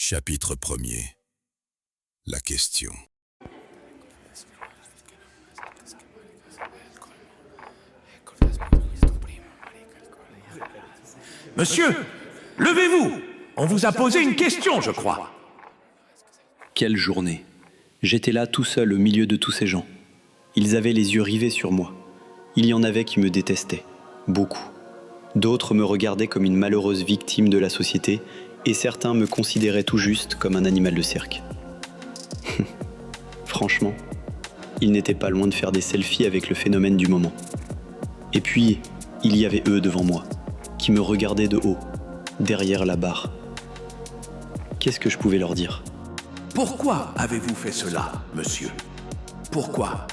Chapitre 1er. La question. Monsieur, levez-vous! On vous a posé une question, je crois. Quelle journée! J'étais là tout seul au milieu de tous ces gens. Ils avaient les yeux rivés sur moi. Il y en avait qui me détestaient, beaucoup. D'autres me regardaient comme une malheureuse victime de la société, et certains me considéraient tout juste comme un animal de cirque. Franchement, ils n'étaient pas loin de faire des selfies avec le phénomène du moment. Et puis, il y avait eux devant moi, qui me regardaient de haut, derrière la barre. Qu'est-ce que je pouvais leur dire ? Pourquoi avez-vous fait cela, monsieur? Pourquoi?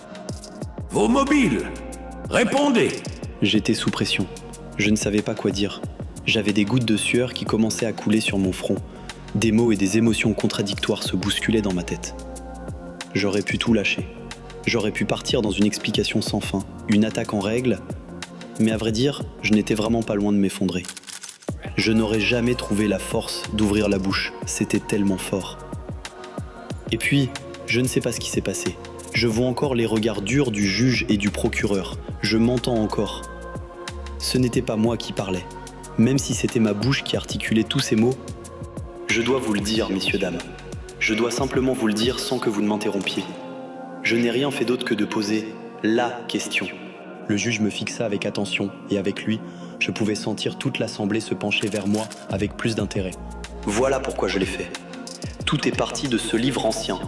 Vos mobiles! Répondez! J'étais sous pression. Je ne savais pas quoi dire. J'avais des gouttes de sueur qui commençaient à couler sur mon front. Des mots et des émotions contradictoires se bousculaient dans ma tête. J'aurais pu tout lâcher. J'aurais pu partir dans une explication sans fin, une attaque en règle, mais à vrai dire, je n'étais vraiment pas loin de m'effondrer. Je n'aurais jamais trouvé la force d'ouvrir la bouche, c'était tellement fort. Et puis, je ne sais pas ce qui s'est passé. Je vois encore les regards durs du juge et du procureur. Je m'entends encore. Ce n'était pas moi qui parlais. Même si c'était ma bouche qui articulait tous ces mots, je dois vous le dire, messieurs, dames. Je dois simplement vous le dire sans que vous ne m'interrompiez. Je n'ai rien fait d'autre que de poser la question. Le juge me fixa avec attention et avec lui, je pouvais sentir toute l'assemblée se pencher vers moi avec plus d'intérêt. Voilà pourquoi je l'ai fait. Tout est parti de ce livre ancien.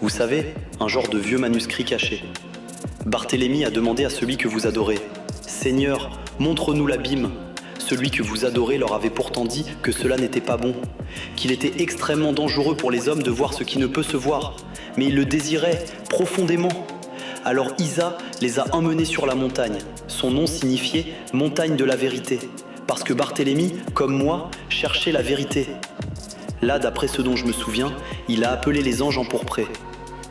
Vous savez, un genre de vieux manuscrit caché. Barthélemy a demandé à celui que vous adorez « Seigneur, montre-nous l'abîme ». Celui que vous adorez leur avait pourtant dit que cela n'était pas bon, qu'il était extrêmement dangereux pour les hommes de voir ce qui ne peut se voir, mais ils le désiraient profondément. Alors Isa les a emmenés sur la montagne. Son nom signifiait « montagne de la vérité », parce que Barthélemy, comme moi, cherchait la vérité. Là, d'après ce dont je me souviens, il a appelé les anges empourprés.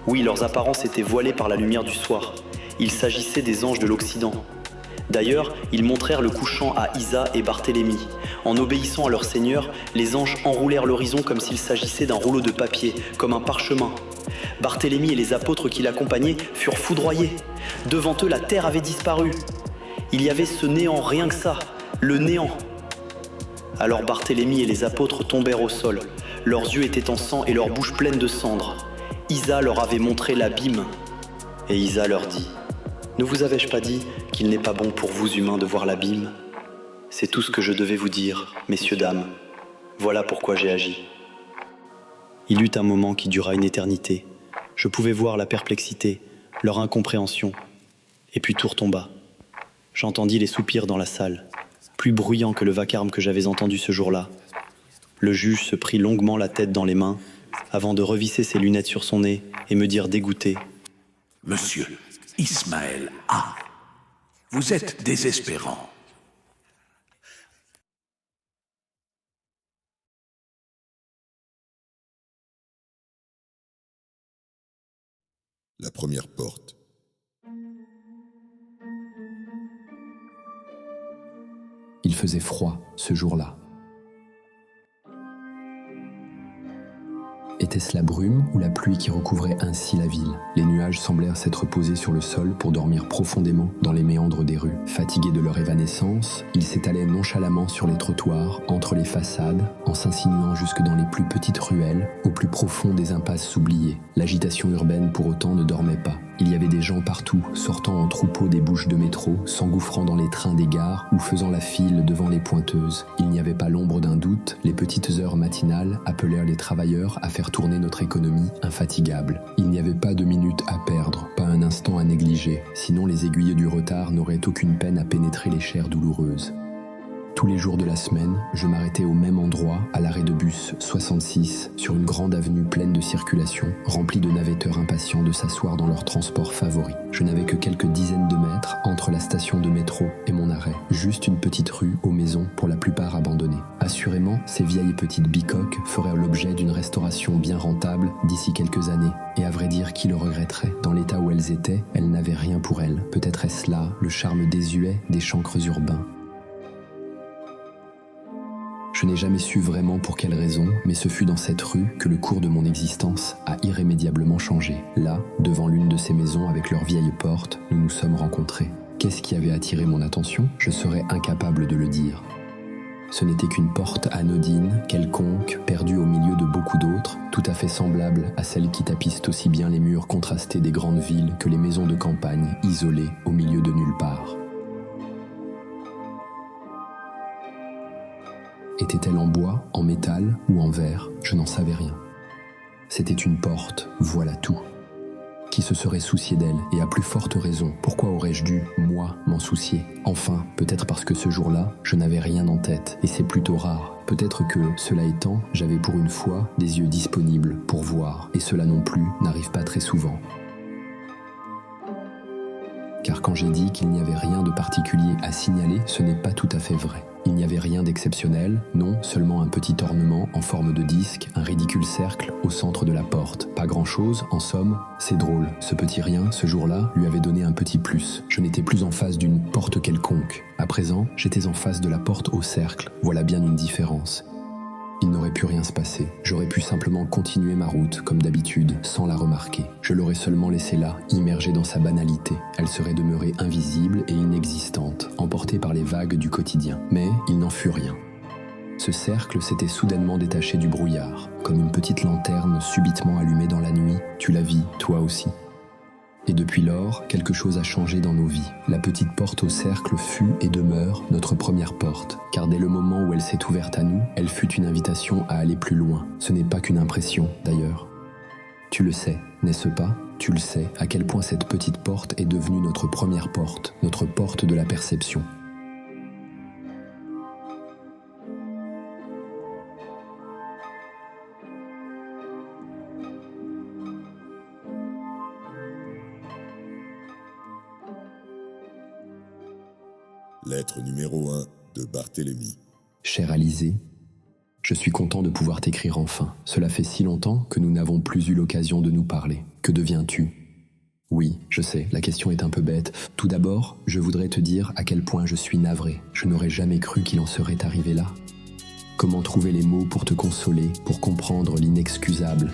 Oui, leurs apparences étaient voilées par la lumière du soir. Il s'agissait des anges de l'Occident. D'ailleurs, ils montrèrent le couchant à Isa et Barthélemy. En obéissant à leur seigneur, les anges enroulèrent l'horizon comme s'il s'agissait d'un rouleau de papier, comme un parchemin. Barthélemy et les apôtres qui l'accompagnaient furent foudroyés. Devant eux, la terre avait disparu. Il y avait ce néant, rien que ça, le néant. Alors Barthélemy et les apôtres tombèrent au sol. Leurs yeux étaient en sang et leur bouche pleine de cendres. Isa leur avait montré l'abîme. Et Isa leur dit « Ne vous avais-je pas dit qu'il n'est pas bon pour vous humains de voir l'abîme ? C'est tout ce que je devais vous dire, messieurs, dames. Voilà pourquoi j'ai agi. » Il eut un moment qui dura une éternité. Je pouvais voir la perplexité, leur incompréhension. Et puis tout retomba. J'entendis les soupirs dans la salle, plus bruyants que le vacarme que j'avais entendu ce jour-là. Le juge se prit longuement la tête dans les mains, avant de revisser ses lunettes sur son nez et me dire dégoûté « Monsieur Ismaël A, vous êtes désespérant. » La première porte. Il faisait froid ce jour-là. Était-ce la brume ou la pluie qui recouvrait ainsi la ville? Les nuages semblèrent s'être posés sur le sol pour dormir profondément dans les méandres des rues. Fatigués de leur évanescence, ils s'étalaient nonchalamment sur les trottoirs, entre les façades, en s'insinuant jusque dans les plus petites ruelles, au plus profond des impasses oubliées. L'agitation urbaine pour autant ne dormait pas. Il y avait des gens partout, sortant en troupeau des bouches de métro, s'engouffrant dans les trains des gares ou faisant la file devant les pointeuses. Il n'y avait pas l'ombre d'un doute, les petites heures matinales appelèrent les travailleurs à faire tourner notre économie infatigable. Il n'y avait pas de minute à perdre, pas un instant à négliger, sinon les aiguilles du retard n'auraient aucune peine à pénétrer les chairs douloureuses. Tous les jours de la semaine, je m'arrêtais au même endroit, à l'arrêt de bus 66, sur une grande avenue pleine de circulation, remplie de navetteurs impatients de s'asseoir dans leur transport favori. Je n'avais que quelques dizaines de mètres entre la station de métro et mon arrêt. Juste une petite rue aux maisons, pour la plupart abandonnées. Assurément, ces vieilles petites bicoques feraient l'objet d'une restauration bien rentable d'ici quelques années. Et à vrai dire, qui le regretterait? Dans l'état où elles étaient, elles n'avaient rien pour elles. Peut-être est-ce là le charme désuet des chancres urbains. Je n'ai jamais su vraiment pour quelle raison, mais ce fut dans cette rue que le cours de mon existence a irrémédiablement changé. Là, devant l'une de ces maisons avec leurs vieilles portes, nous nous sommes rencontrés. Qu'est-ce qui avait attiré mon attention ? Je serais incapable de le dire. Ce n'était qu'une porte anodine, quelconque, perdue au milieu de beaucoup d'autres, tout à fait semblable à celles qui tapissent aussi bien les murs contrastés des grandes villes que les maisons de campagne, isolées au milieu de nulle part. Était-elle en bois, en métal ou en verre ? Je n'en savais rien. C'était une porte, voilà tout. Qui se serait soucié d'elle, et à plus forte raison, pourquoi aurais-je dû, moi, m'en soucier ? Enfin, peut-être parce que ce jour-là, je n'avais rien en tête, et c'est plutôt rare. Peut-être que, cela étant, j'avais pour une fois des yeux disponibles pour voir, et cela non plus n'arrive pas très souvent. Car quand j'ai dit qu'il n'y avait rien de particulier à signaler, ce n'est pas tout à fait vrai. Il n'y avait rien d'exceptionnel, non, seulement un petit ornement en forme de disque, un ridicule cercle au centre de la porte. Pas grand-chose, en somme, c'est drôle. Ce petit rien, ce jour-là, lui avait donné un petit plus. Je n'étais plus en face d'une porte quelconque. À présent, j'étais en face de la porte au cercle. Voilà bien une différence. Il n'aurait pu rien se passer. J'aurais pu simplement continuer ma route, comme d'habitude, sans la remarquer. Je l'aurais seulement laissée là, immergée dans sa banalité. Elle serait demeurée invisible et inexistante, emportée par les vagues du quotidien. Mais il n'en fut rien. Ce cercle s'était soudainement détaché du brouillard, comme une petite lanterne subitement allumée dans la nuit. Tu la vis, toi aussi. Et depuis lors, quelque chose a changé dans nos vies. La petite porte au cercle fut et demeure notre première porte, car dès le moment où elle s'est ouverte à nous, elle fut une invitation à aller plus loin. Ce n'est pas qu'une impression, d'ailleurs. Tu le sais, n'est-ce pas ? Tu le sais, à quel point cette petite porte est devenue notre première porte, notre porte de la perception. Lettre numéro 1 de Barthélemy. Chère Alizée, je suis content de pouvoir t'écrire enfin. Cela fait si longtemps que nous n'avons plus eu l'occasion de nous parler. Que deviens-tu ? Oui, je sais, la question est un peu bête. Tout d'abord, je voudrais te dire à quel point je suis navré. Je n'aurais jamais cru qu'il en serait arrivé là. Comment trouver les mots pour te consoler, pour comprendre l'inexcusable ?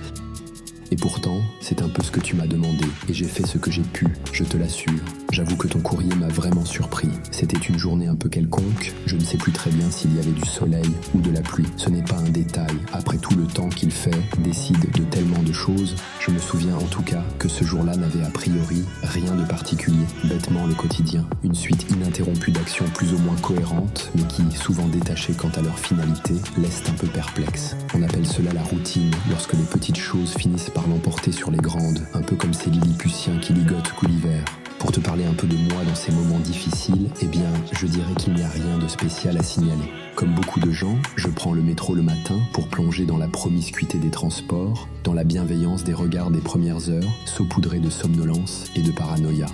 Et pourtant, c'est un peu ce que tu m'as demandé, et j'ai fait ce que j'ai pu, je te l'assure. J'avoue que ton courrier m'a vraiment surpris. C'était une journée un peu quelconque, je ne sais plus très bien s'il y avait du soleil ou de la pluie. Ce n'est pas un détail, après tout le temps qu'il fait, décide de tellement de choses. Je me souviens en tout cas que ce jour-là n'avait a priori rien de particulier. Bêtement le quotidien, une suite ininterrompue d'actions plus ou moins cohérentes, mais qui, souvent détachées quant à leur finalité, laissent un peu perplexe. On appelle cela la routine, lorsque les petites choses finissent par l'emporter sur les grandes, un peu comme ces lilliputiens qui ligotent Gulliver. Pour te parler un peu de moi dans ces moments difficiles, eh bien, je dirais qu'il n'y a rien de spécial à signaler. Comme beaucoup de gens, je prends le métro le matin pour plonger dans la promiscuité des transports, dans la bienveillance des regards des premières heures, saupoudrés de somnolence et de paranoïa.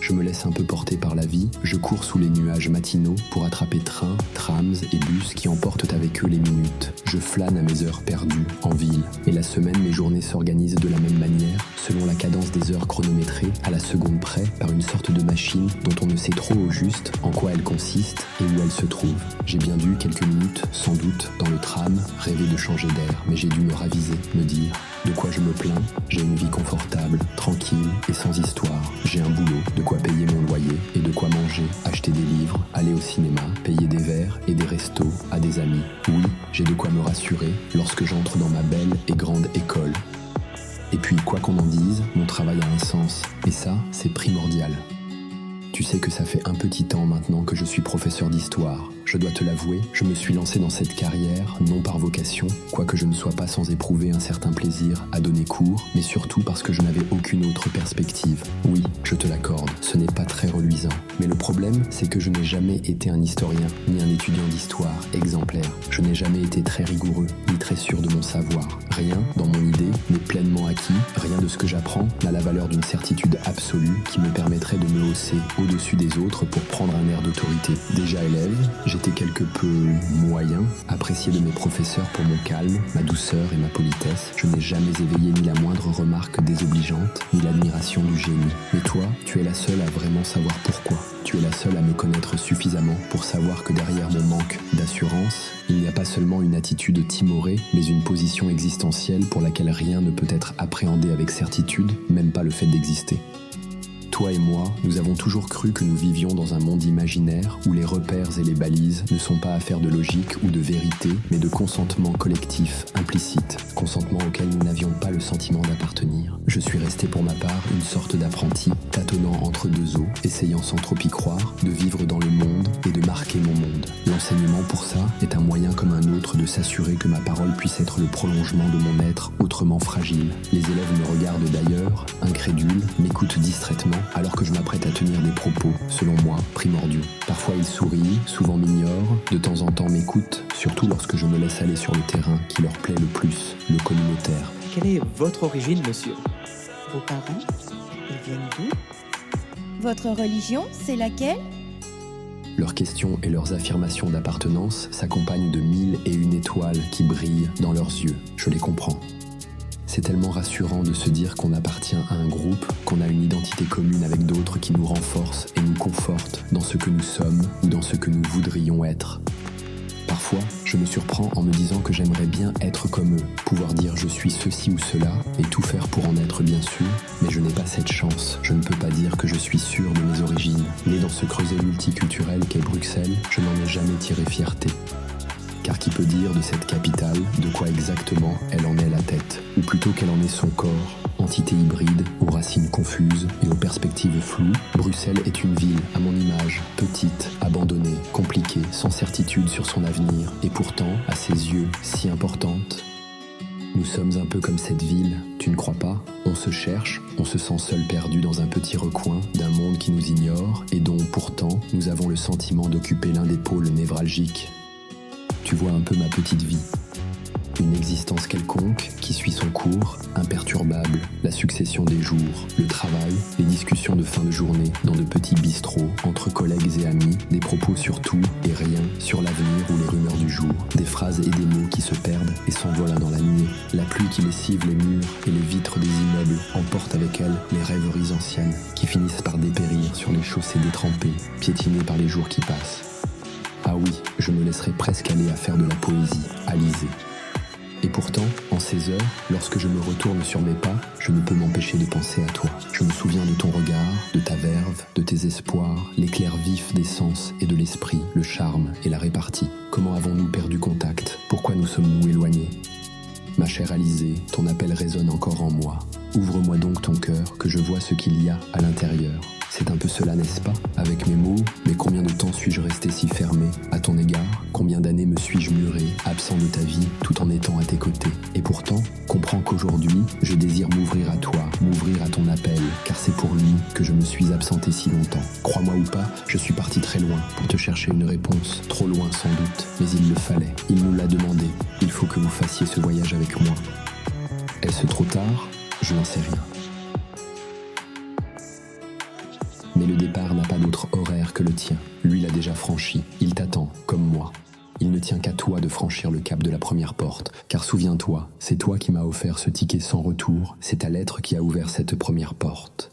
Je me laisse un peu porter par la vie, je cours sous les nuages matinaux pour attraper trains, trams et bus qui emportent avec eux les minutes. Je flâne à mes heures perdues, en ville. Et la semaine, mes journées s'organisent de la même manière, selon la cadence des heures chronométrées, à la seconde près, par une sorte de machine dont on ne sait trop au juste en quoi elle consiste et où elle se trouve. J'ai bien dû, quelques minutes, sans doute, dans le tram, rêver de changer d'air, mais j'ai dû me raviser, me dire de quoi je me plains, j'ai une vie confortable, tranquille et sans histoire. J'ai un boulot, de quoi payer mon loyer et de quoi manger, acheter des livres, aller au cinéma, payer des verres et des restos à des amis. Oui, j'ai de quoi me rassurer lorsque j'entre dans ma belle et grande école. Et puis, quoi qu'on en dise, mon travail a un sens, et ça, c'est primordial. Tu sais que ça fait un petit temps maintenant que je suis professeur d'histoire. Je dois te l'avouer, je me suis lancé dans cette carrière, non par vocation, quoique je ne sois pas sans éprouver un certain plaisir à donner cours, mais surtout parce que je n'avais aucune autre perspective. Oui, je te l'accorde, ce n'est pas très reluisant. Mais le problème, c'est que je n'ai jamais été un historien, ni un étudiant d'histoire exemplaire. Je n'ai jamais été très rigoureux, ni très sûr de mon savoir. Rien, dans mon idée, n'est pleinement acquis, rien de ce que j'apprends n'a la valeur d'une certitude absolue qui me permettrait de me hausser au-dessus des autres pour prendre un air d'autorité. Déjà élève, j'étais été quelque peu moyen, apprécié de mes professeurs pour mon calme, ma douceur et ma politesse. Je n'ai jamais éveillé ni la moindre remarque désobligeante, ni l'admiration du génie. Mais toi, tu es la seule à vraiment savoir pourquoi. Tu es la seule à me connaître suffisamment pour savoir que derrière mon manque d'assurance, il n'y a pas seulement une attitude timorée, mais une position existentielle pour laquelle rien ne peut être appréhendé avec certitude, même pas le fait d'exister. Toi et moi, nous avons toujours cru que nous vivions dans un monde imaginaire où les repères et les balises ne sont pas affaires de logique ou de vérité, mais de consentement collectif, implicite, consentement auquel nous n'avions pas le sentiment d'appartenir. Je suis resté pour ma part une sorte d'apprenti, tâtonnant entre deux eaux, essayant sans trop y croire, de vivre dans le monde et de marquer mon monde. L'enseignement pour ça est un moyen comme un autre de s'assurer que ma parole puisse être le prolongement de mon être autrement fragile. Les élèves me regardent d'ailleurs, incrédules, m'écoutent distraitement, alors que je m'apprête à tenir des propos, selon moi, primordiaux. Parfois ils sourient, souvent m'ignorent, de temps en temps m'écoutent, surtout lorsque je me laisse aller sur le terrain qui leur plaît le plus, le communautaire. Quelle est votre origine, monsieur? Vos parents, ils viennent d'où? Votre religion, c'est laquelle? Leurs questions et leurs affirmations d'appartenance s'accompagnent de 1001 étoiles qui brillent dans leurs yeux. Je les comprends. C'est tellement rassurant de se dire qu'on appartient à un groupe, qu'on a une identité commune avec d'autres qui nous renforcent et nous confortent dans ce que nous sommes ou dans ce que nous voudrions être. Parfois, je me surprends en me disant que j'aimerais bien être comme eux, pouvoir dire je suis ceci ou cela et tout faire pour en être bien sûr, mais je n'ai pas cette chance. Je ne peux pas dire que je suis sûr de mes origines. Né dans ce creuset multiculturel qu'est Bruxelles, je n'en ai jamais tiré fierté. Car qui peut dire de cette capitale de quoi exactement elle en est la tête, ou plutôt qu'elle en est son corps, entité hybride, aux racines confuses et aux perspectives floues. Bruxelles est une ville, à mon image, petite, abandonnée, compliquée, sans certitude sur son avenir, et pourtant, à ses yeux, si importante. Nous sommes un peu comme cette ville, tu ne crois pas? On se cherche, on se sent seul perdu dans un petit recoin d'un monde qui nous ignore et dont, pourtant, nous avons le sentiment d'occuper l'un des pôles névralgiques. Tu vois un peu ma petite vie. Une existence quelconque qui suit son cours, imperturbable, la succession des jours, le travail, les discussions de fin de journée dans de petits bistrots, entre collègues et amis, des propos sur tout et rien, sur l'avenir ou les rumeurs du jour, des phrases et des mots qui se perdent et s'envolent dans la nuée. La pluie qui lessive les murs et les vitres des immeubles emporte avec elle les rêveries anciennes qui finissent par dépérir sur les chaussées détrempées, piétinées par les jours qui passent. Ah oui, je me laisserais presque aller à faire de la poésie, à liser. Et pourtant, en ces heures, lorsque je me retourne sur mes pas, je ne peux m'empêcher de penser à toi. Je me souviens de ton regard, de ta verve, de tes espoirs, l'éclair vif des sens et de l'esprit, le charme et la répartie. Comment avons-nous perdu contact? Pourquoi nous sommes-nous éloignés? Ma chère Alizée, ton appel résonne encore en moi. Ouvre-moi donc ton cœur, que je vois ce qu'il y a à l'intérieur. C'est un peu cela, n'est-ce pas? Avec mes mots, mais combien de temps suis-je resté si fermé à ton égard? Combien d'années me suis-je muré, absent de ta vie, tout en étant à tes côtés? Et pourtant, comprends qu'aujourd'hui, je désire m'ouvrir à toi, m'ouvrir à ton appel, car c'est pour lui que je me suis absenté si longtemps. Crois-moi ou pas, je suis parti très loin pour te chercher une réponse, trop loin sans doute, mais il le fallait, il nous l'a demandé, il faut que vous fassiez ce voyage avec moi. Est-ce trop tard? Je n'en sais rien. Mais le départ n'a pas d'autre horaire que le tien. Lui l'a déjà franchi. Il t'attend, comme moi. Il ne tient qu'à toi de franchir le cap de la première porte. Car souviens-toi, c'est toi qui m'as offert ce ticket sans retour. C'est ta lettre qui a ouvert cette première porte.